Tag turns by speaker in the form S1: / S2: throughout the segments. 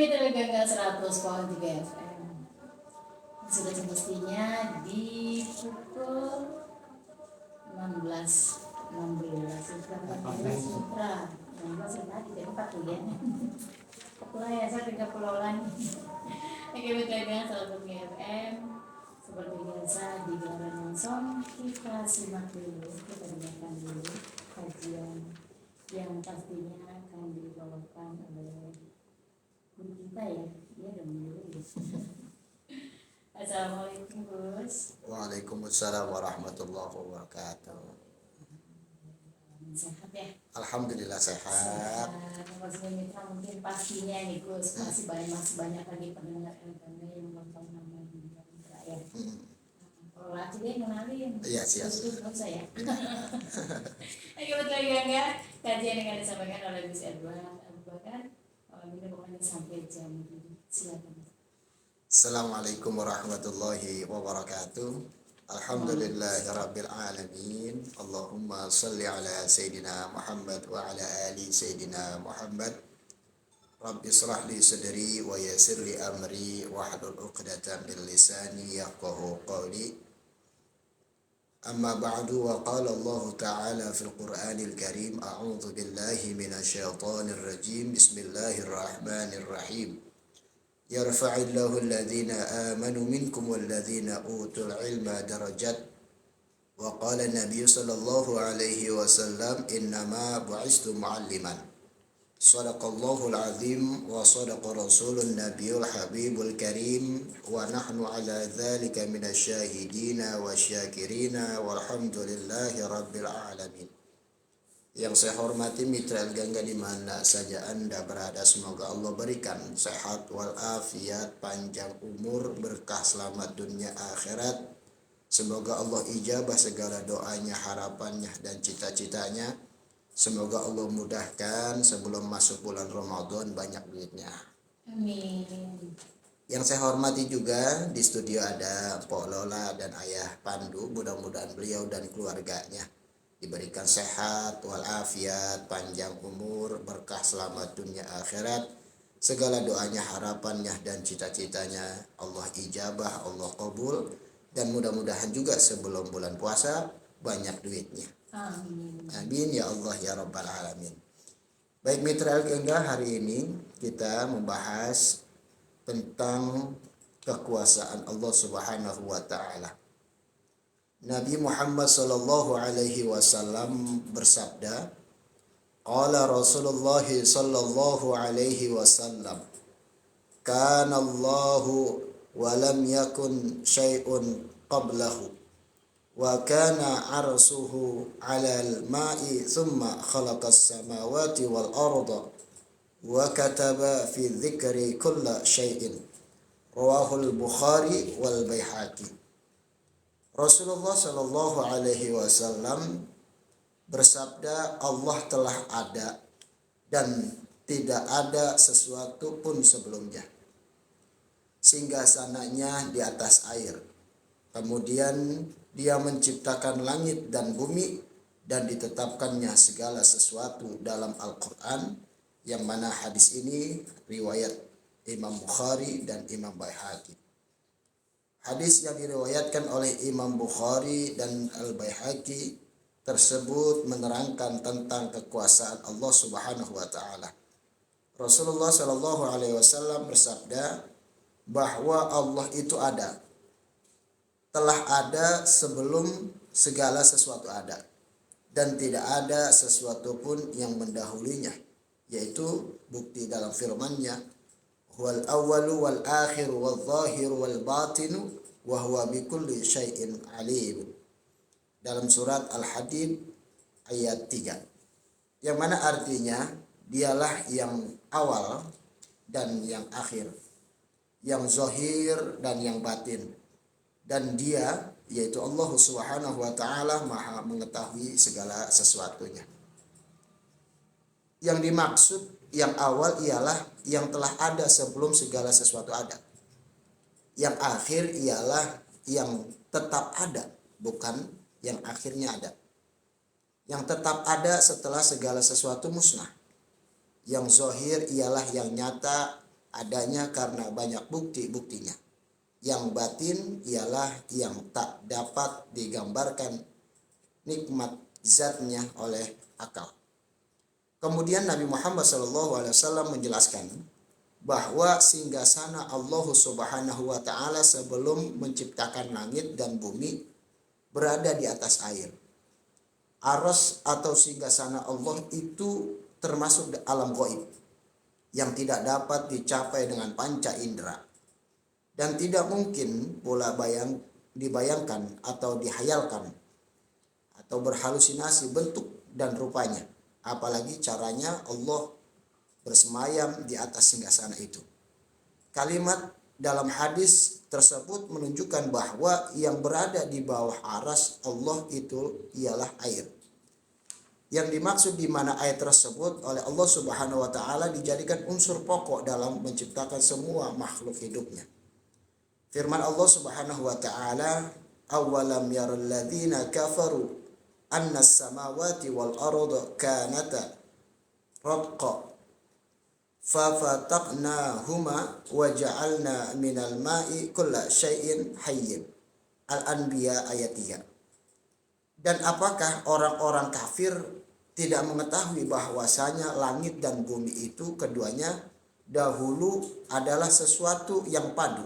S1: Mitra Gagal 100,3 FM. Sudah semestinya di pukul 16 Mitra 16 tadi jam 4 ya. Pokoknya ya saya 30 orang. Oke, Mitra Gagal 100,3 FM. Seperti biasa di gelaran langsung kita simak dulu, kita dengarkan dulu kajian yang pastinya akan dibawakan oleh guru kita ya, dia udah menurut. Assalamualaikum Gus.
S2: Waalaikumsalam warahmatullahi wabarakatuh.
S1: Sehat ya?
S2: Alhamdulillah sehat.
S1: Maksudnya Mitra mungkin pastinya nih Gus masih banyak lagi pendengar yang belum tahu nama Mitra ya. Kalau lagi dia kenalin.
S2: Iya siap.
S1: Gus saya. Oke betul ya kajian yang disampaikan oleh Gus Edward Abu Bakar. Ini pokoknya sampai jam 7. Silakan.
S2: Assalamualaikum warahmatullahi wabarakatuh. Alhamdulillahirabbil alamin. Allahumma shalli ala sayidina Muhammad wa ala ali sayidina Muhammad. Rabbi israh li sadri wa yassir li amri wahlul 'uqdatam min lisani yafqahu qawli. Amma ba'du, wa qala Allah ta'ala fil Qur'anil Karim, a'udzu billahi minasy syaithanir rajim. Bismillahirrahmanirrahim. Yarfa'illahu alladhina amanu minkum walladhina utul ilma darajat. Wa qala an-nabiy sallallahu alaihi wasallam, innama bu'istu mu'alliman. Sadaqallahul azim wa sadaqa rasulun nabiyul habibul karim wa nahnu ala dhalika minasyahidina wa syakirina walhamdulillahi rabbil alamin. Yang saya hormati Mitra Gangga di mana saja Anda berada, semoga Allah berikan sehat walafiat, panjang umur, berkah selamat dunia akhirat. Semoga Allah ijabah segala doanya, harapannya dan cita-citanya. Semoga Allah mudahkan sebelum masuk bulan Ramadan banyak duitnya.
S1: Amin.
S2: Yang saya hormati juga di studio ada Pok Lola dan Ayah Pandu. Mudah-mudahan beliau dan keluarganya diberikan sehat walafiat, panjang umur, berkah selamat dunia akhirat. Segala doanya, harapannya dan cita-citanya Allah ijabah, Allah qabul, dan mudah-mudahan juga sebelum bulan puasa banyak duitnya.
S1: Amin.
S2: Amin ya Allah ya Rabbal alamin. Baik Mitra Gangga, hari ini kita membahas tentang kekuasaan Allah Subhanahu wa taala. Nabi Muhammad sallallahu alaihi wasallam bersabda, qala Rasulullah sallallahu alaihi wasallam, kana Allahu wa lam yakun syai'un qablahu. Wa kana arsuhu 'alal ma'i thumma khalaqas samawati wal arda wa kataba fi dzikri kulli syai'in. Rawahul Bukhari wal Baihaqi. Rasulullah sallallahu alaihi wasallam bersabda, Allah telah ada dan tidak ada sesuatu pun sebelumnya. Singgasananya di atas air. Kemudian Dia menciptakan langit dan bumi dan ditetapkannya segala sesuatu dalam Al-Quran, yang mana hadis ini riwayat Imam Bukhari dan Imam Baihaqi. Hadis yang diriwayatkan oleh Imam Bukhari dan Al-Baihaqi tersebut menerangkan tentang kekuasaan Allah Subhanahu wa taala. Rasulullah sallallahu alaihi wasallam bersabda bahwa Allah itu ada, telah ada sebelum segala sesuatu ada, dan tidak ada sesuatu pun yang mendahulunya, yaitu bukti dalam firman-Nya, huwal awwalu wal akhiru wal zahiru wal batinu wa huwa bikulli syai'in alim, dalam surat Al-Hadid ayat 3, yang mana artinya dialah yang awal dan yang akhir, yang zahir dan yang batin, dan Dia yaitu Allah Subhanahu wa taala Maha mengetahui segala sesuatunya. Yang dimaksud yang awal ialah yang telah ada sebelum segala sesuatu ada. Yang akhir ialah yang tetap ada, bukan yang akhirnya ada. Yang tetap ada setelah segala sesuatu musnah. Yang zahir ialah yang nyata adanya karena banyak bukti-buktinya. Yang batin ialah yang tak dapat digambarkan nikmat zatnya oleh akal. Kemudian Nabi Muhammad SAW menjelaskan bahwa singgasana Allah Subhanahu wa taala sebelum menciptakan langit dan bumi berada di atas air. Arsy atau singgasana Allah itu termasuk alam gaib yang tidak dapat dicapai dengan panca indera dan tidak mungkin pula dibayangkan atau dihayalkan atau berhalusinasi bentuk dan rupanya, apalagi caranya Allah bersemayam di atas singgasana itu. Kalimat dalam hadis tersebut menunjukkan bahwa yang berada di bawah arsy Allah itu ialah air. Yang dimaksud di mana air tersebut oleh Allah Subhanahu wa taala dijadikan unsur pokok dalam menciptakan semua makhluk hidupnya. Firman Allah Subhanahu wa taala, "Awalam yaral ladzina kafaru anna as-samawati wal arda kanata ratqa fafataqnahuma wa ja'alna minal ma'i kulla syai'in hayyin." Al-Anbiya ayat 3. Dan apakah orang-orang kafir tidak mengetahui bahwasanya langit dan bumi itu keduanya dahulu adalah sesuatu yang padu.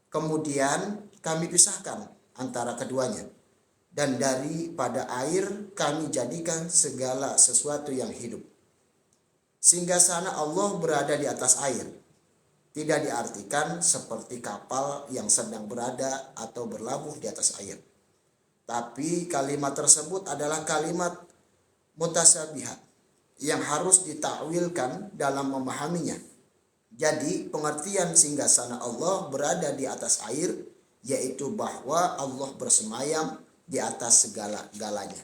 S2: Kemudian kami pisahkan antara keduanya. Dan daripada air kami jadikan segala sesuatu yang hidup. Singgasana Allah berada di atas air. Tidak diartikan seperti kapal yang sedang berada atau berlabuh di atas air. Tapi kalimat tersebut adalah kalimat mutasabihat yang harus ditakwilkan dalam memahaminya. Jadi pengertian singgasana Allah berada di atas air yaitu bahwa Allah bersemayam di atas segala-galanya.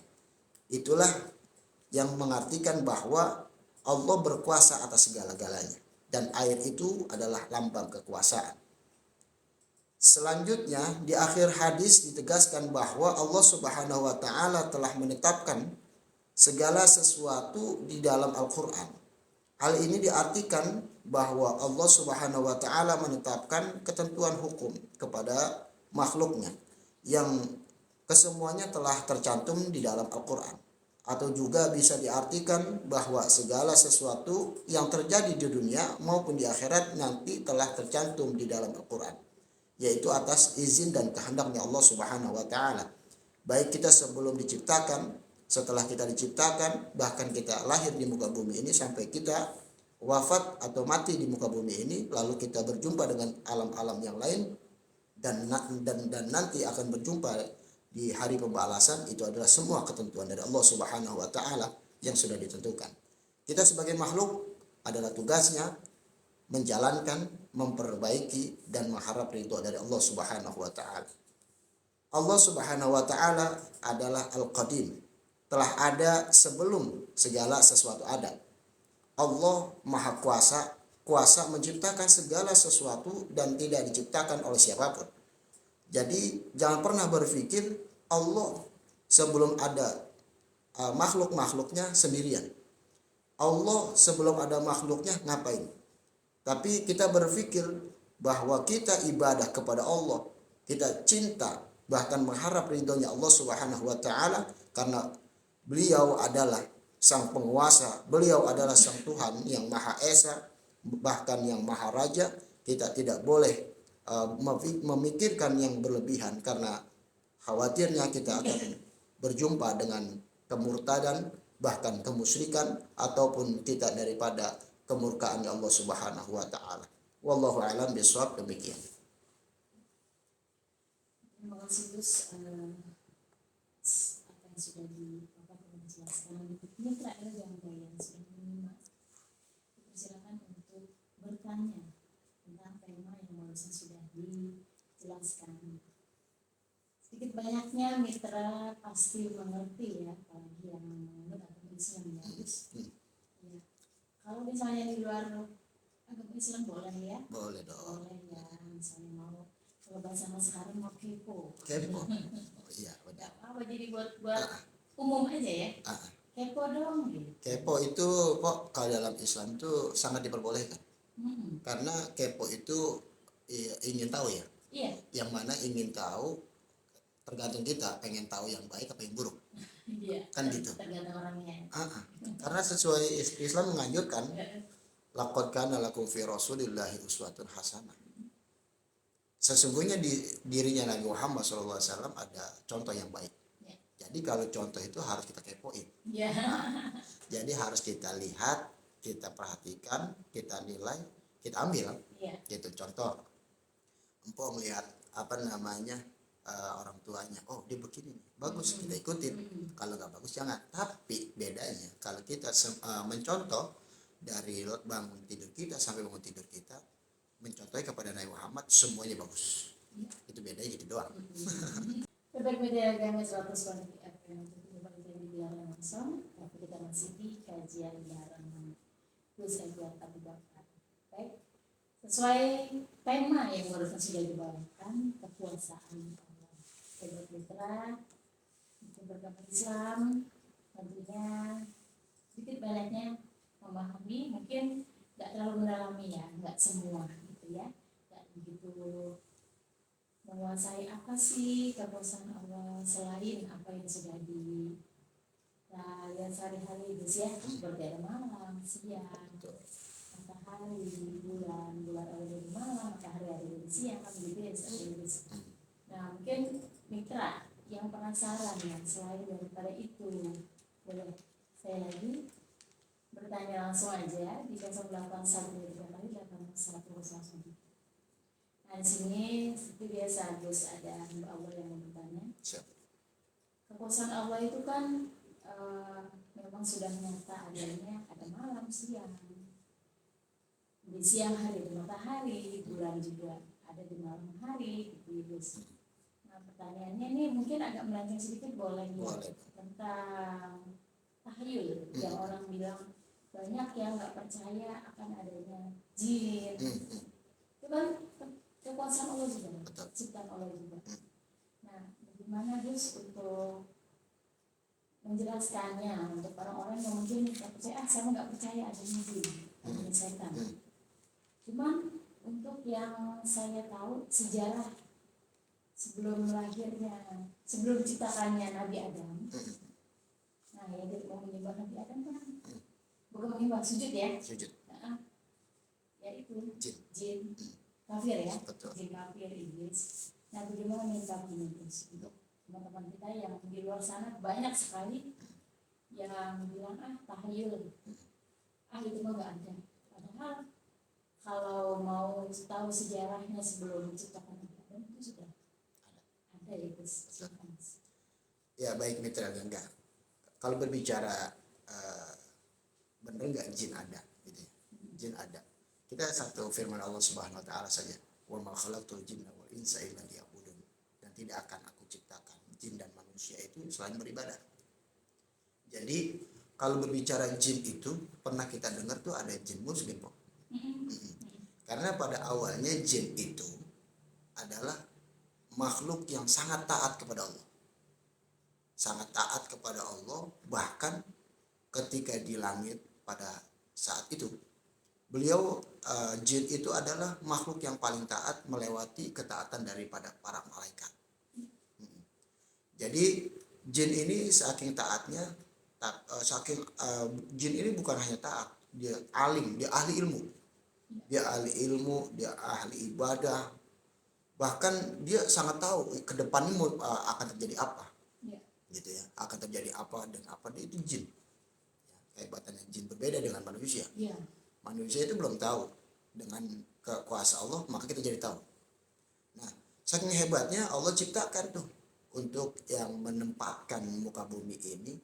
S2: Itulah yang mengartikan bahwa Allah berkuasa atas segala-galanya dan air itu adalah lambang kekuasaan. Selanjutnya di akhir hadis ditegaskan bahwa Allah Subhanahu wa taala telah menetapkan segala sesuatu di dalam Al-Qur'an. Hal ini diartikan bahwa Allah Subhanahu wa taala menetapkan ketentuan hukum kepada makhluknya yang kesemuanya telah tercantum di dalam Al-Qur'an. Atau juga bisa diartikan bahwa segala sesuatu yang terjadi di dunia maupun di akhirat nanti telah tercantum di dalam Al-Qur'an, yaitu atas izin dan kehendaknya Allah Subhanahu wa taala. Baik kita sebelum diciptakan, setelah kita diciptakan, bahkan kita lahir di muka bumi ini sampai kita wafat atau mati di muka bumi ini, lalu kita berjumpa dengan alam-alam yang lain dan nanti akan berjumpa di hari pembalasan. Itu adalah semua ketentuan dari Allah Subhanahu wa taala yang sudah ditentukan. Kita sebagai makhluk adalah tugasnya menjalankan, memperbaiki dan mengharap ridho dari Allah Subhanahu wa taala. Allah Subhanahu wa taala adalah Al-Qadim, telah ada sebelum segala sesuatu ada. Allah Maha Kuasa, kuasa menciptakan segala sesuatu dan tidak diciptakan oleh siapapun. Jadi jangan pernah berpikir Allah sebelum ada makhluk-makhluknya sendirian. Allah sebelum ada makhluknya ngapain? Tapi kita berpikir bahwa kita ibadah kepada Allah, kita cinta bahkan mengharap ridhonya Allah Subhanahu wa taala karena Beliau adalah Sang Penguasa, Beliau adalah Sang Tuhan yang Maha Esa, bahkan yang Maha Raja. Kita tidak boleh memikirkan yang berlebihan karena khawatirnya kita akan berjumpa dengan kemurtadan, bahkan kemusyrikan ataupun tidak daripada kemurkaan Allah Subhanahu wa taala. Wallahu a'lam bishawab. Demikian.
S1: Terima kasih Gus apa yang sudah dijelaskan. Ini terakhir yang sudah menyimak. Silakan untuk bertanya tentang tema yang barusan sudah dijelaskan. Sedikit banyaknya mitra pasti mengerti ya, apalagi yang menganut agama Islam ya. Ya. Kalau misalnya di luar agama Islam boleh ya?
S2: Boleh dong.
S1: Boleh ya, misalnya mau kalau bahasa sekarang mau kepo.
S2: Kepo. Oh iya, benar.
S1: Apa jadi buat umum aja ya? Kepo dong gitu.
S2: Kepo itu kok kalau dalam Islam itu sangat diperbolehkan. Karena kepo itu ingin tahu ya.
S1: Iya.
S2: Yang mana ingin tahu tergantung kita pengen tahu yang baik apa yang buruk.
S1: Iya.
S2: Kan gitu.
S1: Tergantung orangnya.
S2: Karena sesuai Islam menganjurkan laqad kana lakum fi rasulillahi uswatun hasanah. Sesungguhnya di dirinya Nabi Muhammad SAW ada contoh yang baik.
S1: Ya.
S2: Jadi kalau contoh itu harus kita kepoin.
S1: Ya.
S2: Jadi harus kita lihat, kita perhatikan, kita nilai, kita ambil.
S1: Ya.
S2: Gitu contoh. Empok melihat orang tuanya, oh dia begini, bagus kita ikutin. Kalau nggak bagus jangan. Tapi bedanya kalau kita mencontoh dari bangun tidur kita sampai bangun tidur kita, mencontohnya kepada Nabi Muhammad semuanya bagus. Itu bedanya gitu doang.
S1: Baik media agama 100 FM untuk berbagi biara langsung, tapi kita masih di kajian bareng Gus Ajar Abu Bakar. Baik, sesuai tema yang barusan sudah dibawakan, kekuasaan Allah. Sebagai mitra untuk beragama Islam, tentunya sedikit banyaknya memahami, mungkin nggak terlalu mendalami ya, nggak semua gitu ya, nggak begitu menguasai apa sih kekuasaan Allah selain apa yang sudah lihat sehari-hari Gus ya, seperti ada malam, siang, matahari, bulan ada di malam, matahari ada di siang, kan gitu ya. Nah mungkin mitra yang penasaran ya, selain daripada itu, boleh saya lagi bertanya langsung aja di 0813 Nah di sini seperti biasa Gus ada Mbak Allah yang mau bertanya. Kekuasaan Allah itu kan memang sudah nyata adanya, ada malam, siang. Di siang hari di matahari, bulan juga ada di malam hari, gitu Gus. Nah pertanyaannya ini mungkin agak melenceng sedikit, boleh ya, tentang tahyul yang orang bilang banyak yang nggak percaya akan adanya jin. Itu kan kekuasaan Allah juga, ciptaan Allah juga. Nah, bagaimana Gus untuk menjelaskannya untuk orang-orang yang mungkin nggak percaya, saya nggak percaya adanya jin, adanya setan. Cuman untuk yang saya tahu sejarah sebelum lahirnya, sebelum diciptakannya Nabi Adam, nah ya dia mau menyembah Nabi Adam kan, bukan menyembah, sujud ya, ya itu jin. Kafir ya, jin kafir iblis. Nah bagaimana menyikapinya Gus untuk teman-teman kita yang di luar sana banyak sekali yang bilang tahyul, itu mah gak ada. Padahal kalau mau tahu sejarahnya sebelum diciptakan Adam itu sudah ada ya Gus.
S2: Ya baik mitra enggak. Kalau berbicara benar nggak jin ada, gitu ya. Jin ada. Kita satu firman Allah Subhanahu wa taala saja, wa ma khalaqtul jinna wal insa illa liya'budun. Dan tidak akan aku ciptakan jin dan manusia itu selain beribadah. Jadi kalau berbicara jin itu pernah kita dengar tuh ada jin muslim, Pak. Karena pada awalnya jin itu adalah makhluk yang sangat taat kepada Allah. Sangat taat kepada Allah, bahkan ketika di langit pada saat itu beliau jin itu adalah makhluk yang paling taat melewati ketaatan daripada para malaikat. Jadi jin ini saking taatnya, jin ini bukan hanya taat, dia alim, dia ahli ilmu. Dia ahli ilmu, dia ahli ibadah. Bahkan dia sangat tahu ke depan ini akan terjadi apa. Gitu ya, akan terjadi apa dan apa, itu jin. Kehebatannya jin berbeda dengan manusia. Manusia itu belum tahu, dengan kuasa Allah maka kita jadi tahu. Nah, saking hebatnya Allah ciptakan tuh untuk yang menempatkan muka bumi ini.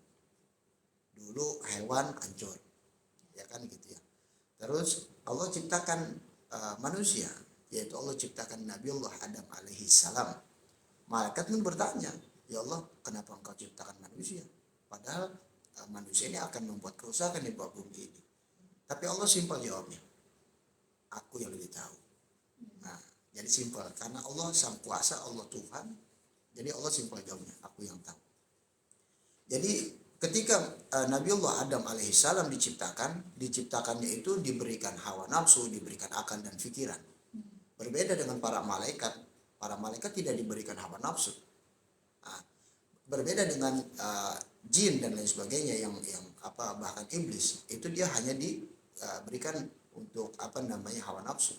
S2: Dulu hewan hancur, ya kan gitu ya. Terus Allah ciptakan manusia, yaitu Allah ciptakan Nabiullah Adam alaihi salam. Malaikat pun bertanya, ya Allah kenapa engkau ciptakan manusia? Padahal manusia ini akan membuat kerusakan di muka bumi ini. Tapi Allah simpel jawabnya, aku yang lebih tahu. Nah, jadi simpel, karena Allah sang kuasa, Allah Tuhan. Jadi Allah simpel jawabnya, aku yang tahu. Jadi ketika Nabiullah Adam alaihissalam diciptakannya itu diberikan hawa nafsu, diberikan akal dan pikiran. Berbeda dengan para malaikat tidak diberikan hawa nafsu. Nah, berbeda dengan jin dan lain sebagainya yang bahkan iblis itu dia hanya diberikan untuk hawa nafsu.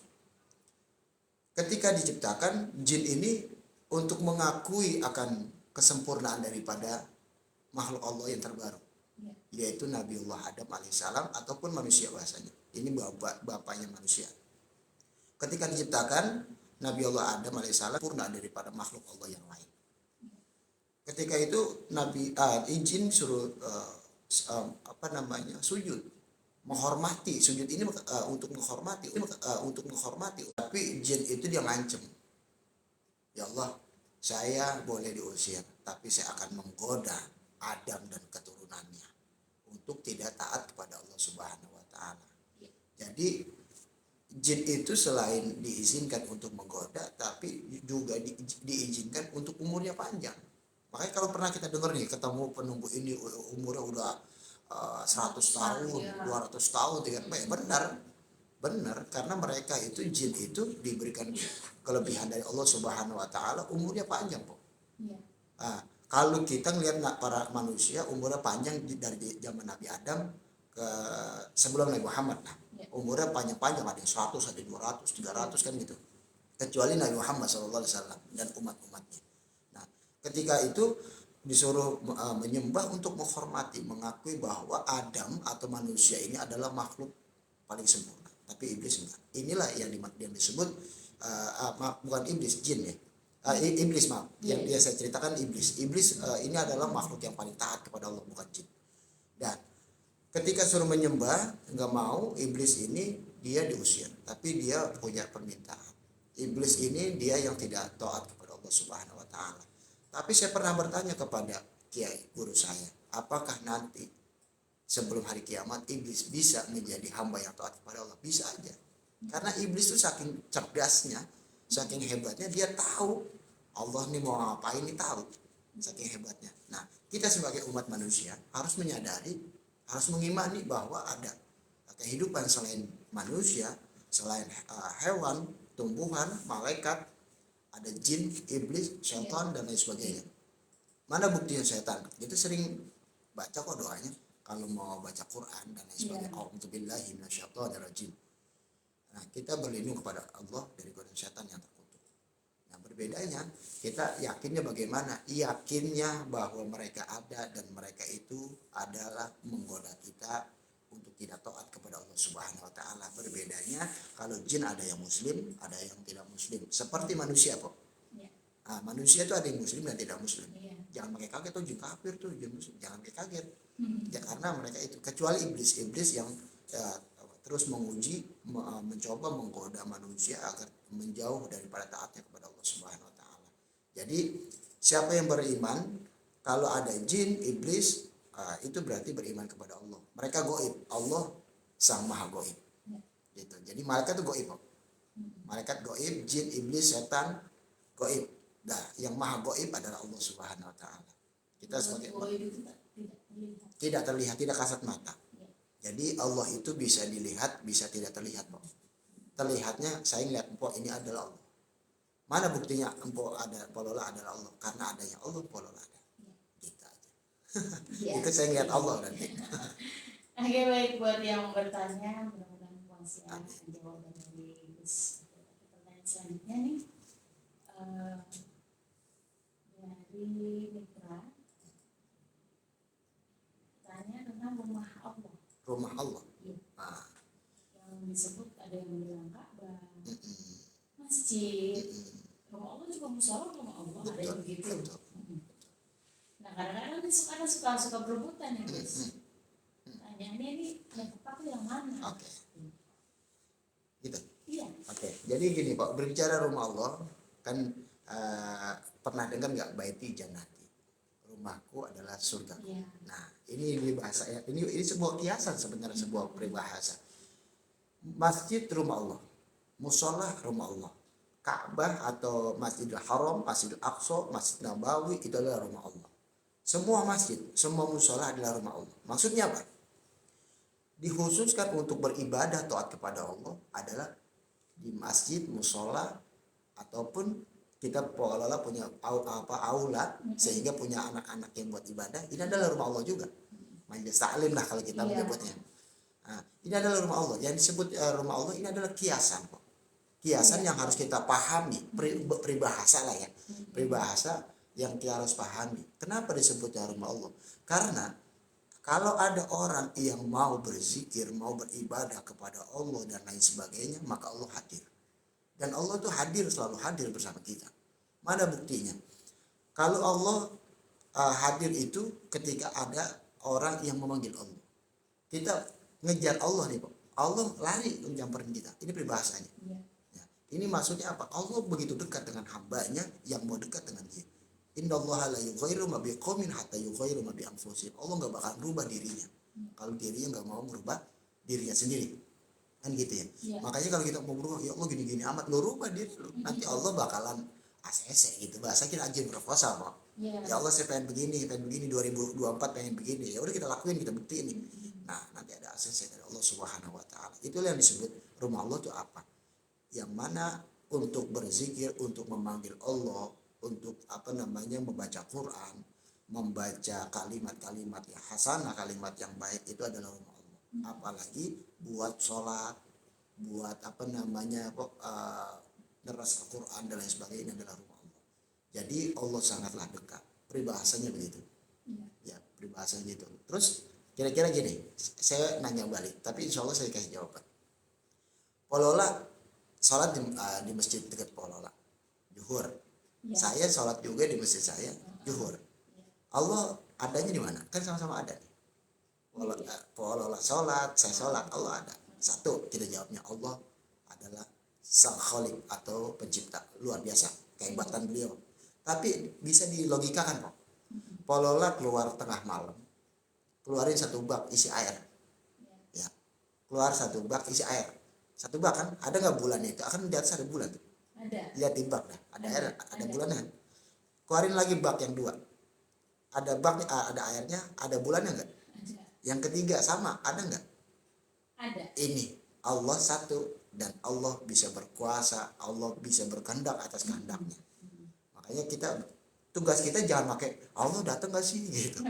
S2: Ketika diciptakan, jin ini untuk mengakui akan kesempurnaan daripada makhluk Allah yang terbaru, yaitu Nabiullah Adam alaihissalam ataupun manusia bahasanya. Ini bapaknya manusia. Ketika diciptakan, Nabiullah Adam alaihissalam sempurna daripada makhluk Allah yang lain. Ketika itu jin suruh sujud, menghormati. Sujud ini untuk menghormati, tapi jin itu dia ngancem. Ya Allah, saya boleh diusir, tapi saya akan menggoda Adam dan keturunannya untuk tidak taat kepada Allah Subhanahu wa taala. Jadi jin itu selain diizinkan untuk menggoda, tapi juga diizinkan untuk umurnya panjang. Makanya kalau pernah kita dengar nih, ketemu penunggu ini umurnya udah 100 tahun, 200 tahun, benar, karena mereka itu jin itu diberikan kelebihan dari Allah Subhanahu wa taala, umurnya panjang, Po. Kalau kita ngelihat para manusia umurnya panjang dari zaman Nabi Adam ke sebelum Nabi Muhammad, umurnya panjang-panjang, ada yang 100, ada yang 200, 300 kan gitu. Kecuali Nabi Muhammad SAW dan umat-umatnya. Nah, ketika itu disuruh menyembah untuk menghormati, mengakui bahwa Adam atau manusia ini adalah makhluk paling sempurna. Tapi iblis enggak. Inilah yang disebut bukan iblis, jin ya. Iblis maaf, yang dia saya ceritakan iblis. Iblis ini adalah makhluk yang paling taat kepada Allah, bukan jin. Dan ketika suruh menyembah nggak mau, iblis ini dia diusir, tapi dia punya permintaan. Iblis ini dia yang tidak taat kepada Allah Subhanahu wa taala. Tapi saya pernah bertanya kepada kiai guru saya, apakah nanti sebelum hari kiamat iblis bisa menjadi hamba yang taat kepada Allah? Bisa aja. Karena iblis itu saking cerdasnya, saking hebatnya, dia tahu Allah nih mau ngapain, ini tahu, saking hebatnya. Nah, kita sebagai umat manusia harus menyadari, harus mengimani bahwa ada kehidupan selain manusia, selain hewan, tumbuhan, malaikat, ada jin, iblis, syaitan dan lain sebagainya. Mana buktinya setan? Itu sering baca kok doanya kalau mau baca Quran dan lain sebagainya. A'udzubillahi minasyaitonirrajim. Nah, kita berlindung kepada Allah dari godaan setan yang terkutuk. Nah, berbedanya kita yakinnya bagaimana? Yakinnya bahwa mereka ada dan mereka itu adalah menggoda kita untuk tidak taat kepada Allah Subhanahu wa taala. Berbedanya kalau jin ada yang muslim, ada yang tidak muslim. Seperti manusia kok. Nah, manusia itu ada yang muslim dan tidak muslim. Jangan pakai kaget tuh, jin kafir tuh, jin muslim. Jangan pakai kaget. Ya, karena mereka itu, kecuali iblis yang terus menguji, mencoba menggoda manusia agar menjauh daripada taatnya kepada Allah Subhanahu wa taala. Jadi siapa yang beriman kalau ada jin, iblis, itu berarti beriman kepada Allah. Mereka goib, Allah sang maha goib. Gitu. Jadi malaikat itu goib. Malaikat goib, jin, iblis, setan goib. Nah, yang maha goib adalah Allah Subhanahu wa taala. Kita sebagai tidak terlihat, tidak kasat mata. Jadi Allah itu bisa dilihat, bisa tidak terlihat, Pak. Terlihatnya saya lihat empok ini adalah Allah. Mana buktinya empok ada, polola adalah Allah? Karena adanya Allah, polola ada. Gitu aja. Itu saya lihat Allah nanti.
S1: Oke, baik, buat yang bertanya, mudah-mudahan puas ya jawaban dari pertanyaan selanjutnya nih. Dari Mitra, tanya tentang rumah Allah.
S2: Rumah Allah.
S1: Nah, yang disebut ada yang bilang Ka'bah, masjid, rumah Allah juga musola, rumah Allah, ada yang begitu. Nah, kadang-kadang ini suka berebutan ya, guys. Tanyaannya ini yang tepat tuh yang mana?
S2: Oke. Gitu.
S1: Iya.
S2: Oke. Jadi gini, Pak, berbicara rumah Allah kan pernah dengar nggak baiti jannati? Rumahku adalah surga.
S1: Iya.
S2: Nah, ini bahasa ya. Ini sebuah kiasan sebenarnya, sebuah peribahasa. Masjid rumah Allah, musola rumah Allah, Ka'bah atau Masjidil Haram, Masjidil Aqsa, Masjid Nabawi itu adalah rumah Allah. Semua masjid, semua musola adalah rumah Allah. Maksudnya apa? Dikhususkan untuk beribadah taat kepada Allah adalah di masjid, musola, ataupun kita pola punya aula sehingga punya anak-anak yang buat ibadah. Ini adalah rumah Allah juga. Majelis taklim lah kalau kita menyebutnya. Nah, ini adalah rumah Allah. Yang disebut rumah Allah ini adalah kiasan, kiasan yang harus kita pahami, peribahasa lah ya, peribahasa yang kita harus pahami. Kenapa disebutnya rumah Allah? Karena kalau ada orang yang mau berzikir, mau beribadah kepada Allah dan lain sebagainya, maka Allah hadir. Dan Allah tuh hadir, selalu hadir bersama kita. Mana buktinya? Kalau Allah hadir itu ketika ada orang yang memanggil Allah. Kita ngejar Allah nih Pak. Allah lari menjamperin kita. Ini peribahasanya. Ya. Ini maksudnya apa? Allah begitu dekat dengan hambanya yang mau dekat dengan dia. Innallaha la yughayyiru ma biqaumin hatta yughayyiru ma bi anfusihim. Allah enggak bakal merubah dirinya kalau dirinya enggak mau merubah dirinya sendiri. Kan gitu ya. Makanya kalau kita mau berubah, ya Allah gini-gini amat, lu rubah diri lu. Nanti Allah bakalan ACC gitu. Bahasa kita anjing proposal kok. Ya Allah saya pengen begini 2024 pengen begini. Ya udah kita lakuin, kita buktiin nih. Nah, nanti ada ACC dari Allah Subhanahu wa taala. Itulah yang disebut rumah Allah itu apa? Yang mana untuk berzikir, untuk memanggil Allah, untuk membaca Quran, membaca kalimat-kalimat yang hasanah, kalimat yang baik, itu adalah rumah Allah. Apalagi buat sholat, buat deras Quran dan lain sebagainya, adalah rumah Allah. Jadi Allah sangatlah dekat. Peribahasanya begitu. Ya, peribahasanya gitu. Terus kira-kira gini, saya nanya balik, tapi insya Allah saya kasih jawaban. Polola sholat di masjid dekat Polola, Juhur. Saya sholat juga di masjid saya, Juhur. Allah adanya di mana? Kan sama-sama ada. Polola sholat, saya sholat, Allah ada. Satu, kita jawabnya Allah adalah Sang Khalik atau pencipta, luar biasa kehebatan beliau. Tapi bisa dilogikakan kok. Polola keluar tengah malam, keluarin satu bak isi air, ya, keluar satu bak isi air, satu bak kan, ada nggak bulan itu? Akan di atas ada bulan tuh.
S1: Ada.
S2: Lihat di bak dah, ada air, ada bulannya. Keluarin lagi bak yang dua, ada bak, ada airnya, ada bulannya nggak? Yang ketiga sama, ada nggak?
S1: Ada.
S2: Ini Allah satu dan Allah bisa berkuasa, Allah bisa berkehendak atas kehendaknya. Makanya tugas kita jangan pakai Allah datang gak sih gitu.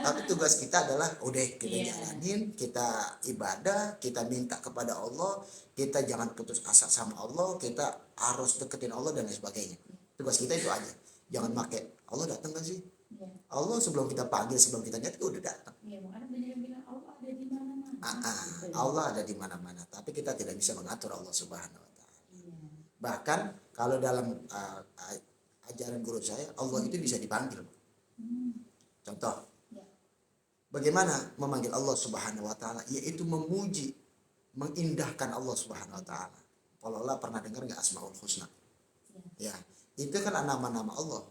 S2: Tapi tugas kita adalah udah kita jalanin, kita ibadah, kita minta kepada Allah, kita jangan putus asa sama Allah, kita harus deketin Allah dan lain sebagainya. Tugas kita itu aja. Jangan pakai Allah datang gak sih? Allah sebelum kita panggil, sebelum kita lihat udah datang.
S1: Iya, makanya banyak yang bilang Allah ada di mana-mana.
S2: Allah ada di mana-mana, tapi kita tidak bisa mengatur Allah Subhanahu wa taala. Bahkan kalau dalam ajaran guru saya, Allah itu bisa dipanggil. Contoh, bagaimana memanggil Allah Subhanahu wa taala? Yaitu memuji, mengindahkan Allah Subhanahu wa taala. Kalau Allah pernah dengar nggak Asmaul Husna? Ya, itu kan nama-nama Allah.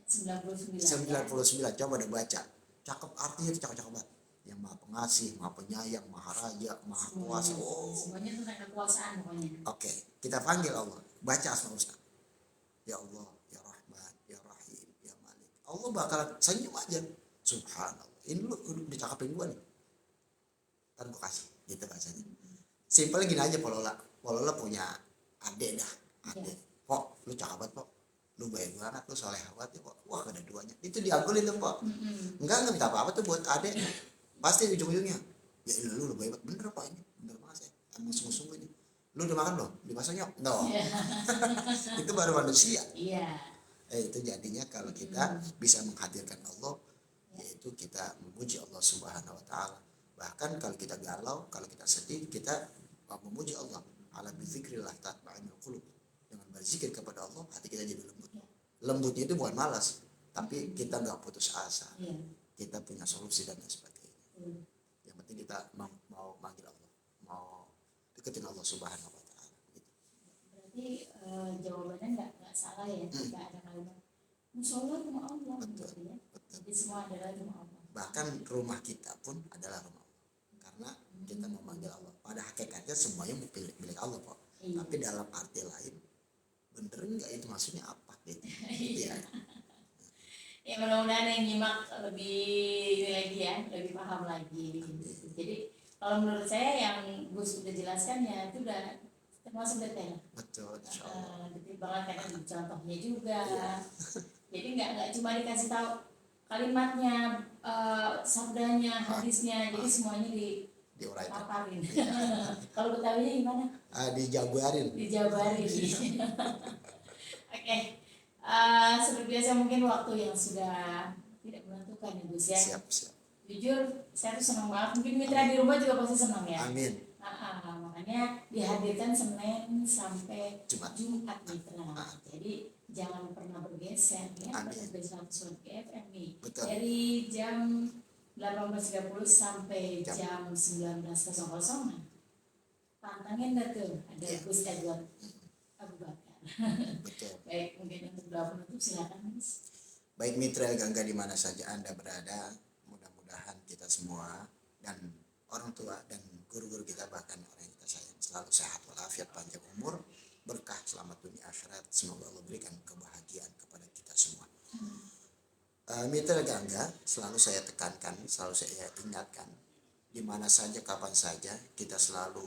S2: 99. Coba deh baca. Cakep, artinya itu cakep banget. Yang Maha Pengasih, Maha Penyayang, Maha Raja, Maha Kuasa.
S1: Semuanya tentang kekuasaan pokoknya.
S2: Oke, kita panggil Allah. Baca Asmaul Husna. Ya Allah, ya Rahman, ya Rahim, ya Malik. Allah bakalan senyum aja. Subhanallah. Ini lu dicakapin gua nih. Ntar gua kasih. Gitu rasanya. Simpel gini aja Polola punya adik dah. Adik. Pok, lu cakep banget, Pok. Lu baik banget, lu soleh banget ya, Pok. Wah, ada duanya. Itu diagulin tuh, Pok. Enggak minta apa-apa tuh buat adik. Pasti ujung-ujungnya. Ya lu baik banget. Bener, Pak, ini. Bener banget saya. Emang sungguh-sungguh ini. Lu udah makan belum? Dimasaknya? No. Itu baru manusia. Itu jadinya kalau kita bisa menghadirkan Allah, yaitu kita memuji Allah Subhanahu wa taala. Bahkan kalau kita galau, kalau kita sedih, kita memuji Allah. Ala bizikrillah tatma'innul qulub. Dengan berzikir kepada Allah, hati kita jadi lembut. Lembutnya itu bukan malas, tapi kita nggak putus asa. Kita punya solusi dan lain sebagainya. Yang penting kita mau manggil Allah, mau deketin Allah Subhanahu wa taala. Gitu.
S1: Berarti jawabannya nggak salah ya, tidak ada kalimat musola rumah Allah.
S2: Betul.
S1: Jadi semua adalah rumah Allah.
S2: Bahkan rumah kita pun adalah rumah Allah. Karena kita memanggil Allah. Pada hakikatnya semuanya milik Allah kok. Tapi dalam arti lain, bener nggak itu maksudnya apa gitu?
S1: Ya mudah-mudahan yang nyimak lebih ini lagi ya, lebih paham lagi. Jadi kalau menurut saya yang Gus udah jelaskan ya itu udah termasuk detail.
S2: Betul, insya Allah.
S1: Detail banget karena di contohnya juga.
S2: Iya.
S1: Jadi nggak cuma dikasih tahu kalimatnya, sabdanya, hadisnya, jadi semuanya
S2: Diuraikan.
S1: dipaparin. Kalau Betawinya gimana?
S2: Dijabarin.
S1: Dijabarin. Oke. Seperti biasa mungkin waktu yang sudah tidak menentukan ya Gus ya.
S2: Siap.
S1: Jujur saya tuh senang banget. Mungkin mitra di rumah juga pasti senang ya.
S2: Amin.
S1: Makanya dihadirkan Senin sampai
S2: Jumat.
S1: mitra. Jadi jangan pernah bergeser ya.
S2: Amin.
S1: Dari 100 FM nih.
S2: Betul.
S1: Dari jam 18.30 sampai jam 19.00. Pantangin dah tuh ada Gus Edward Abu Bakar.
S2: Betul.
S1: Baik, mungkin untuk doa penutup silakan Gus.
S2: Baik mitra Gangga di mana saja Anda berada, mudah-mudahan kita semua dan orang tua dan guru-guru kita bahkan orang yang kita sayang selalu sehat walafiat, panjang umur, berkah selamat dunia akhirat. Semoga Allah berikan kebahagiaan kepada kita semua. Mitra Gangga selalu saya tekankan, selalu saya ingatkan, di mana saja kapan saja kita selalu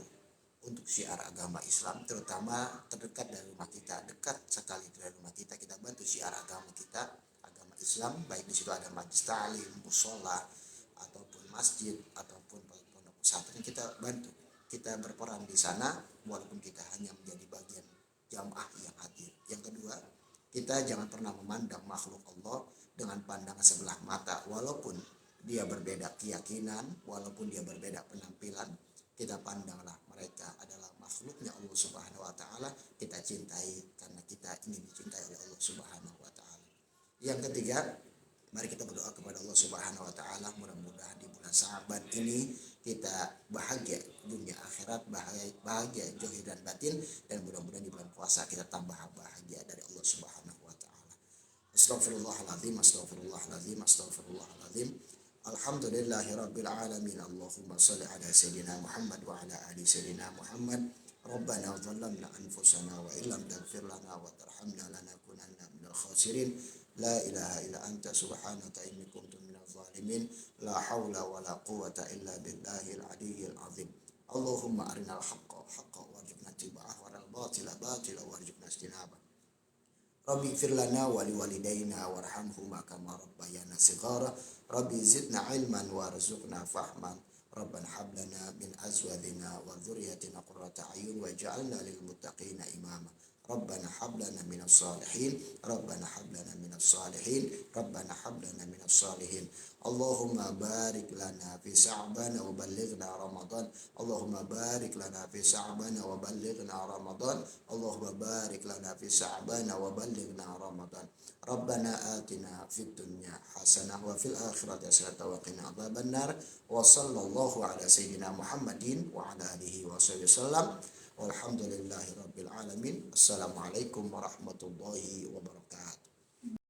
S2: untuk syiar agama Islam, terutama terdekat dari rumah kita, dekat sekali dari rumah kita, kita bantu syiar agama kita, agama Islam, baik di situ ada majelis ta'lim, musola, ataupun masjid, ataupun pondok pesantren, kita bantu, kita berperan di sana, walaupun kita hanya menjadi bagian jamaah yang hadir. Yang kedua, kita jangan pernah memandang makhluk Allah dengan pandangan sebelah mata, walaupun dia berbeda keyakinan, walaupun dia berbeda penampilan, kita pandanglah mereka adalah makhluknya Allah Subhanahu wa taala, kita cintai karena kita ingin dicintai oleh Allah Subhanahu wa taala. Yang ketiga, mari kita berdoa kepada Allah Subhanahu wa taala, mudah-mudahan di bulan Sa'ban ini kita bahagia dunia akhirat, bahagia zahir dan batin, dan mudah-mudahan di bulan puasa kita tambah bahagia dari Allah Subhanahu wa taala. Astaghfirullahaladzim, astaghfirullahaladzim, astaghfirullahaladzim. Alhamdulillahirabbil alamin. Allahumma shalli ala sayyidina Muhammad wa ala ali sayyidina Muhammad. Rabbana dhallamna anfusana wa illam taghfir lana wa tarhamna lanakunanna minal khasirin. La ilaha illa anta subhanaka inni kuntu minadh dhalimin. La haula wa la quwwata illa billahil aliyyil azim. Allahumma arinal haqqa haqqan warzuqna ittiba'ah wa arinal batila batilan warzuqna ijtinabah. Rabbi ighfir lana wa liwalidayna warhamhuma kama rabbayana shighara. Rabbi zidna ilman warzuqna fahman. Rabbana hab lana min azwajina wa dhurriyyatina qurrata a'yun waj'alna lil muttaqina imama. Rabbana hab lana minas salihin. Rabbana hab lana minas salihin. Rabbana hab lana minas salihin. Allahumma barik lana fi Sa'ban wa ballighna Ramadan. Allahumma barik lana fi Sa'ban wa ballighna Ramadan. Allahumma barik lana fi Sa'ban wa ballighna Ramadan. Rabbana atina fid dunya hasanah wa fil akhirati hasanah wa qina adzabannar. Wa sallallahu ala sayyidina Muhammadin wa ala alihi wa sallam. Walhamdulillahi rabbil alamin. Assalamualaikum warahmatullahi wabarakatuh.